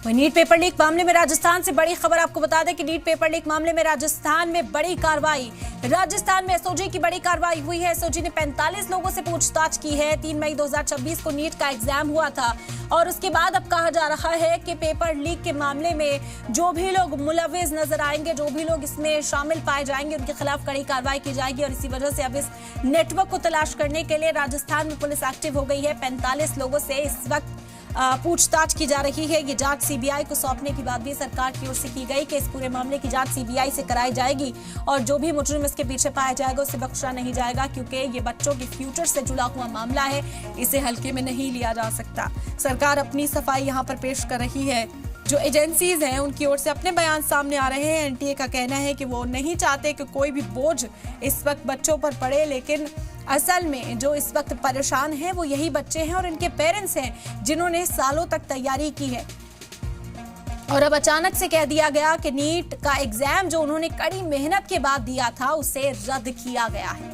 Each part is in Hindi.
वहीं नीट पेपर लीक मामले में राजस्थान से बड़ी खबर आपको बता दें कि नीट पेपर लीक मामले में राजस्थान में बड़ी कार्रवाई। राजस्थान में एसओजी की बड़ी कार्रवाई हुई है। एसओजी ने 45 लोगों से पूछताछ की है। 3 मई 2026 को नीट का एग्जाम हुआ था और उसके बाद अब कहा जा रहा है कि पेपर लीक के मामले में जो भी लोग मुलविस नजर आएंगे, जो भी लोग इसमें शामिल पाए जाएंगे, उनके खिलाफ कड़ी कार्रवाई की जाएगी। और इसी वजह से अब इस नेटवर्क को तलाश करने के लिए राजस्थान में पुलिस एक्टिव हो गई है। 45 लोगों से इस वक्त पूछताछ की जा रही है। ये जांच सीबीआई को सौंपने की बात भी सरकार की ओर से की गई कि इस पूरे मामले की जांच सीबीआई से कराई जाएगी और जो भी मुजरिम इसके पीछे पाया जाएगा उसे बख्शा नहीं जाएगा, क्योंकि ये बच्चों के फ्यूचर से जुड़ा हुआ मामला है, इसे हल्के में नहीं लिया जा सकता। सरकार अपनी सफाई यहाँ पर पेश कर रही है। जो एजेंसीज हैं उनकी ओर से अपने बयान सामने आ रहे हैं। एनटीए का कहना है कि वो नहीं चाहते कि कोई भी बोझ इस वक्त बच्चों पर पड़े, लेकिन असल में जो इस वक्त परेशान हैं वो यही बच्चे हैं और इनके पेरेंट्स हैं जिन्होंने सालों तक तैयारी की है और अब अचानक से कह दिया गया कि नीट का एग्जाम जो उन्होंने कड़ी मेहनत के बाद दिया था उसे रद्द किया गया है।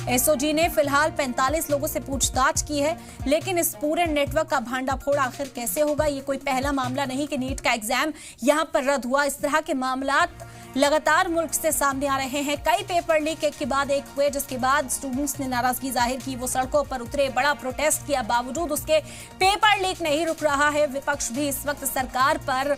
एसओजी ने फिलहाल 45 लोगों से पूछताछ की है, लेकिन इस पूरे नेटवर्क का भांडाफोड़ आखिर कैसे होगा? ये कोई पहला मामला नहीं कि नीट का एग्जाम यहां पर रद्द हुआ। इस तरह के मामलात लगातार मुल्क से सामने आ रहे हैं। कई पेपर लीक एक के बाद एक हुए, जिसके बाद स्टूडेंट्स ने नाराजगी जाहिर की, वो सड़कों पर उतरे, बड़ा प्रोटेस्ट किया। बावजूद उसके पेपर लीक नहीं रुक रहा है। विपक्ष भी इस वक्त सरकार पर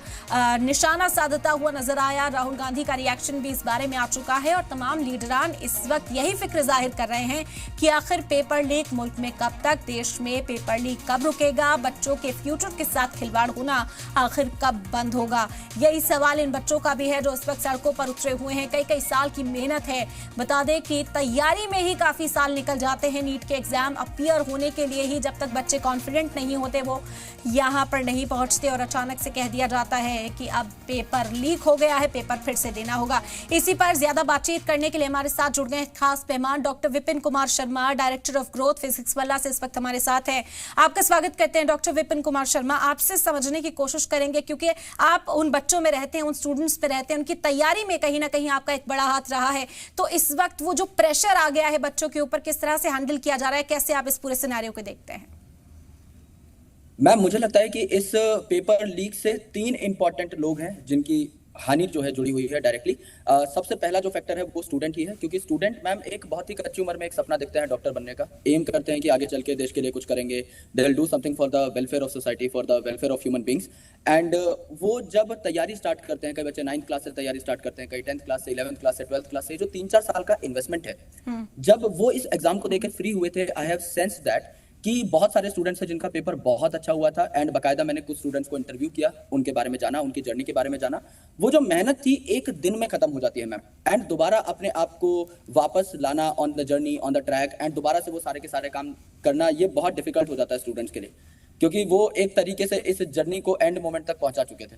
निशाना साधता हुआ नजर आया। राहुल गांधी का रिएक्शन भी इस बारे में आ चुका है और तमाम लीडरान इस वक्त यही फिक्र जाहिर कर रहे हैं कि आखिर पेपर लीक मुल्क में कब तक, देश में पेपर लीक कब रुकेगा, बच्चों के फ्यूचर के साथ खिलवाड़ होना आखिर कब बंद होगा। यही सवाल इन बच्चों का भी है जो इस वक्त सड़कों पर उतरे हुए हैं। कई साल की मेहनत है। बता दें कि तैयारी में ही काफी साल निकल जाते हैं नीट के एग्जाम अपीयर होने के लिए ही। जब तक बच्चे कॉन्फिडेंट नहीं होते वो यहां पर नहीं पहुंचते और अचानक से कह दिया जाता है कि अब पेपर लीक हो गया है, पेपर फिर से देना होगा। इसी पर ज्यादा बातचीत करने के लिए हमारे साथ जुड़ गए खास मेहमान doctor Vipin Kumar Sharma, director of growth physics वाला से इस वक्त हमारे साथ है। आपका स्वागत करते हैं डॉक्टर विपिन कुमार शर्मा। आपसे समझने की कोशिश करेंगे क्योंकि आप उन बच्चों में रहते हैं, उन स्टूडेंट्स पे रहते हैं, उनकी तैयारी में कहीं ना कहीं आपका एक बड़ा हाथ रहा है। तो इस वक्त वो जो प्रेशर आ गया है बच्चों के ऊपर, किस तरह से हैंडल किया जा रहा है, कैसे आप इस पूरे सिनेरियो को देखते हैं? मैम, मुझे लगता है कि इस पेपर लीक से 3 इंपॉर्टेंट लोग हैं जिनकी हानि जो है जुड़ी हुई है डायरेक्टली। सबसे पहला जो फैक्टर है वो स्टूडेंट ही है, क्योंकि स्टूडेंट मैम एक बहुत ही कच्ची उम्र में एक सपना देखते हैं डॉक्टर बनने का, एम करते हैं कि आगे चल के देश के लिए कुछ करेंगे, they will do something for the welfare of society, for the welfare of human beings. And वो जब तैयारी स्टार्ट करते हैं, कई बच्चे 9th क्लास से तैयारी स्टार्ट करते हैं, कई 10th क्लास से, 11th क्लास से, 12th क्लास से, जो 3-4 साल का इन्वेस्टमेंट है, जब वो इस एग्जाम को देकर फ्री हुए थे, आई हैव सेंस्ड दैट कि बहुत सारे स्टूडेंट्स हैं जिनका पेपर बहुत अच्छा हुआ था। एंड बाकायदा मैंने कुछ स्टूडेंट्स को इंटरव्यू किया, उनके बारे में जाना, उनकी जर्नी के बारे में जाना। वो जो मेहनत थी एक दिन में खत्म हो जाती है मैम, एंड दोबारा अपने आप को वापस लाना on the journey, on the track, and दोबारा से वो सारे के सारे काम करना, ये बहुत डिफिकल्ट हो जाता है स्टूडेंट्स के लिए, क्योंकि वो एक तरीके से इस जर्नी को एंड मोमेंट तक पहुंचा चुके थे।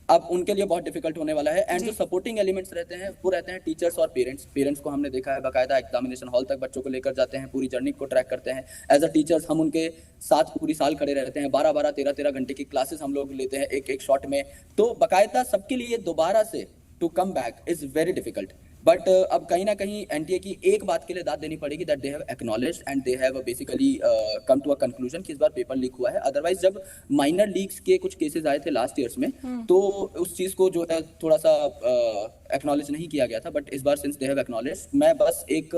अब उनके लिए बहुत डिफिकल्ट होने वाला है। एंड जो सपोर्टिंग एलिमेंट्स रहते हैं वो रहते हैं टीचर्स और पेरेंट्स को हमने देखा है बाकायदा एग्जामिनेशन हॉल तक बच्चों को लेकर जाते हैं, पूरी जर्नी को ट्रैक करते हैं। एज अ टीचर्स हम उनके साथ पूरी साल खड़े रहते हैं, 12-12, 13-13 घंटे की क्लासेस हम लोग लेते हैं एक शॉट में। तो बाकायदा सबके लिए दोबारा से to come back is very difficult. But अब कहीं ना कहीं एनटीए की एक बात के लिए दाद देनी पड़ेगी, that they have acknowledged and they have basically come to a conclusion कि इस बार पेपर लीक हुआ है। अदरवाइज जब माइनर लीक्स के कुछ केसेस आए थे लास्ट ईयर्स में, तो उस चीज को जो है थोड़ा सा एक्नॉलेज नहीं किया गया था। बट इस बार सिंस दे हैव एक्नॉलेज्ड, मैं बस एक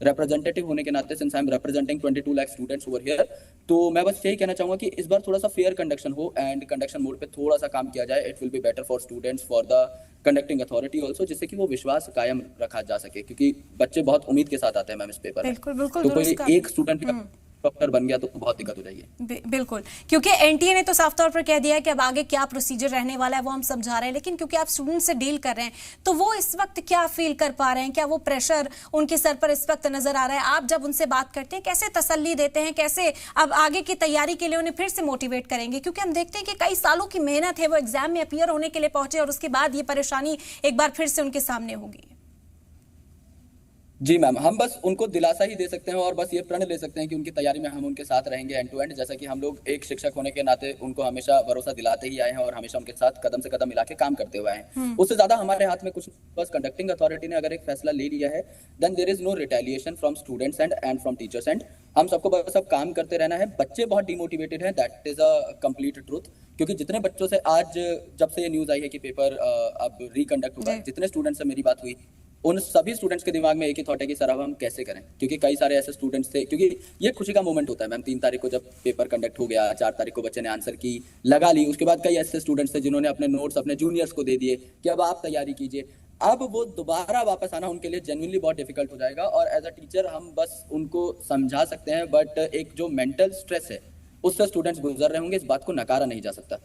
रिप्रेजेंटेटिव होने के नाते, since I am representing 22 lakh students over here, तो मैं बस यही कहना चाहूंगा कि इस बार थोड़ा सा फेयर कंडक्शन हो एंड कंडक्शन मोड पे थोड़ा सा काम किया जाए। It will be better for students, for the conducting authority also, जिससे कि वो विश्वास कायम रखा जा सके, क्योंकि बच्चे बहुत उम्मीद के साथ आते हैं मैम इस पेपर में। तो कोई एक स्टूडेंट डॉक्टर बन गया तो बहुत दिक्कत हो जाएगी। बिल्कुल, क्योंकि एनटीए ने तो साफ तौर पर कह दिया है कि अब आगे क्या प्रोसीजर रहने वाला है वो हम समझा रहे हैं, लेकिन क्योंकि आप स्टूडेंट से डील कर रहे हैं तो वो इस वक्त क्या फील कर पा रहे हैं, क्या वो प्रेशर उनके सर पर इस वक्त नजर आ रहा है? आप जब उनसे बात करते हैं कैसे तसल्ली देते हैं, कैसे अब आगे की तैयारी के लिए उन्हें फिर से मोटिवेट करेंगे? क्योंकि हम देखते हैं कि कई सालों की मेहनत है, वो एग्जाम में अपीयर होने के लिए पहुंचे और उसके बाद ये परेशानी एक बार फिर से उनके सामने होगी। जी मैम, हम बस उनको दिलासा ही दे सकते हैं और बस ये प्रण ले सकते हैं कि उनकी तैयारी में हम उनके साथ रहेंगे एंड टू एंड, जैसा कि हम लोग एक शिक्षक होने के नाते उनको हमेशा भरोसा दिलाते ही आए हैं और हमेशा उनके साथ कदम से कदम मिला के काम करते हुए आए हैं। उससे ज्यादा हमारे हाथ में कुछ, बस कंडक्टिंग अथॉरिटी ने अगर एक फैसला ले लिया है, then there is no retaliation from students and from teachers and. हम सबको बस अब काम करते रहना है। बच्चे बहुत डिमोटिवेटेड हैं, that is a complete truth, क्योंकि जितने बच्चों से आज जब से ये न्यूज आई है कि पेपर अब रिकंडक्ट होगा, जी। जितने स्टूडेंट से मेरी बात हुई, उन सभी स्टूडेंट्स के दिमाग में एक ही थॉट है कि सर अब हम कैसे करें, क्योंकि कई सारे ऐसे स्टूडेंट्स थे, क्योंकि ये खुशी का मोमेंट होता है मैम। 3 तारीख को जब पेपर कंडक्ट हो गया, 4 तारीख को बच्चे ने आंसर की लगा ली, उसके बाद कई ऐसे स्टूडेंट्स थे जिन्होंने अपने नोट्स अपने जूनियर्स को दे दिए कि अब आप तैयारी कीजिए। अब वो दोबारा वापस आना उनके लिए जेन्युइनली बहुत डिफिकल्ट हो जाएगा, और एज अ टीचर हम बस उनको समझा सकते हैं, बट एक जो मेंटल स्ट्रेस है उससे स्टूडेंट्स गुजर रहे होंगे, इस बात को नकारा नहीं जा सकता।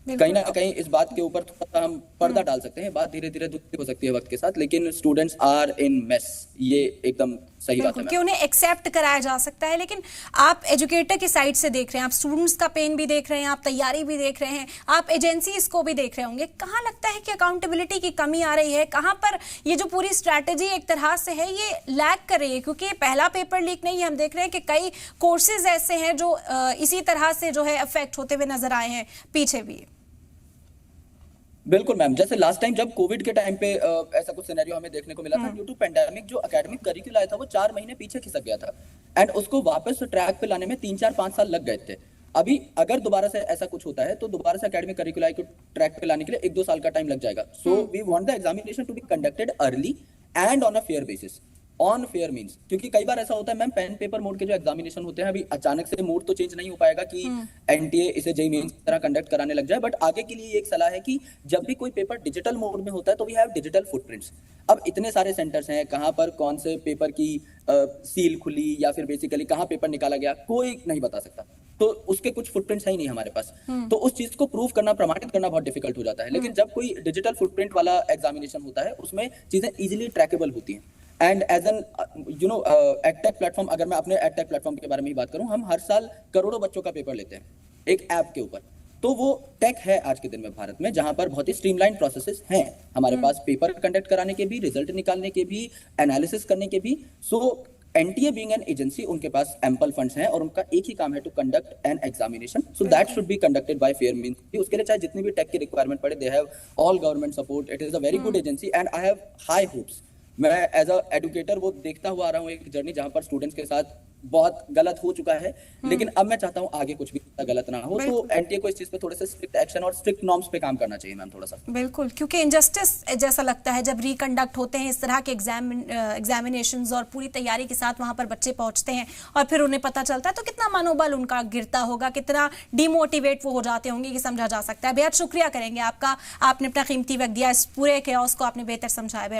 कहीं ना कहीं इस बात के ऊपर थोड़ा सा हम पर्दा डाल सकते हैं, बात धीरे धीरे दूर हो सकती है वक्त के साथ, लेकिन स्टूडेंट्स आर इन मेस, ये एकदम सही बात है कि उन्हें एक्सेप्ट कराया जा सकता है। लेकिन आप एजुकेटर की साइड से देख रहे हैं, आप स्टूडेंट्स का पेन भी देख रहे हैं, आप तैयारी भी देख रहे हैं, आप एजेंसीज को भी देख रहे होंगे, कहाँ लगता है कि अकाउंटेबिलिटी की कमी आ रही है, कहाँ पर ये जो पूरी स्ट्रैटेजी एक तरह से है ये लैग कर रही है? क्योंकि ये पहला पेपर लीक नहीं है, हम देख रहे हैं कि कई कोर्सेज ऐसे हैं जो इसी तरह से जो है अफेक्ट होते हुए नजर आए हैं पीछे भी। बिल्कुल मैम, जैसे लास्ट टाइम जब कोविड के टाइम पे ऐसा कुछ सिनेरियो हमें देखने को मिला था, ड्यू टू पेंडेमिक जो एकेडमिक करिकुला था वो 4 महीने पीछे खिसक गया था, एंड उसको वापस ट्रैक पे लाने में 3-4-5 साल लग गए थे। अभी अगर दोबारा से ऐसा कुछ होता है तो दोबारा से एकेडमिक करिकुला को ट्रैक पे लाने के लिए 1-2 साल का टाइम लग जाएगा। So we want the examination to be conducted early and on a fair basis. On fair means, क्योंकि कई बार ऐसा होता है मैम, पेन पेपर मोड के जो एग्जामिनेशन होते हैं, अभी अचानक से मोड तो चेंज नहीं हो पाएगा कि एनटीए इसे जेईई मेंस की तरह कंडक्ट कराने लग जाए, बट आगे के लिए एक सलाह है कि जब भी कोई पेपर डिजिटल मोड में होता है तो वी हैव डिजिटल फुटप्रिंट्स। अब इतने सारे सेंटर्स हैं, कहां पर कौन से पेपर की सील खुली या फिर बेसिकली कहां पेपर निकाला गया, कोई नहीं बता सकता, तो उसके कुछ फुटप्रिंट्स है ही नहीं हमारे पास, तो उस चीज को प्रूव करना, प्रमाणित करना बहुत डिफिकल्ट हो जाता है। लेकिन जब कोई डिजिटल फुटप्रिंट वाला एग्जामिनेशन होता है उसमें चीजें इजीली ट्रैकेबल होती हैं। And as an edtech platform, अगर मैं अपने एडटेक प्लेटफॉर्म के बारे में ही बात करूं, हम हर साल करोड़ों बच्चों का पेपर लेते हैं एक ऐप के ऊपर। तो वो टेक है आज के दिन में भारत में, जहां पर बहुत ही स्ट्रीमलाइन प्रोसेसेस हैं हमारे पास, पेपर कंडक्ट कराने के भी, रिजल्ट निकालने के भी, एनालिसिस करने के भी। सो एनटीए बीइंग एन एजेंसी, उनके पास एम्पल फंड्स हैं और उनका एक ही काम है to conduct an examination, so that should be conducted by fair means. उसके लिए चाहे जितनी भी टेक की रिक्वायरमेंट पड़े, they have all government support, it is a very good agency and I have high hopes. मैं एज अ एडुकेटर वो देखता हुआ आ रहा हूँ एक जर्नी जहां पर स्टूडेंट्स के साथ बहुत गलत हो चुका है, लेकिन अब मैं चाहता हूँ आगे कुछ भी गलत ना हो, तो एनटीए को इस चीज पे थोड़े से स्ट्रिक्ट एक्शन और स्ट्रिक्ट नॉर्म्स पे काम करना चाहिए मैम, थोड़ा सा। बिल्कुल, क्योंकि इनजस्टिस जैसा लगता है जब रिकंडक्ट होते हैं इस तरह के एग्जामिनेशंस और पूरी तैयारी के साथ वहां पर बच्चे पहुंचते हैं और फिर उन्हें पता चलता है, तो कितना मनोबल उनका गिरता होगा, कितना डिमोटिवेट वो हो जाते होंगे, ये समझा जा सकता है। बेहद शुक्रिया करेंगे आपका, आपने अपना कीमती वक्त दिया, इस पूरे केओस को आपने बेहतर समझाया।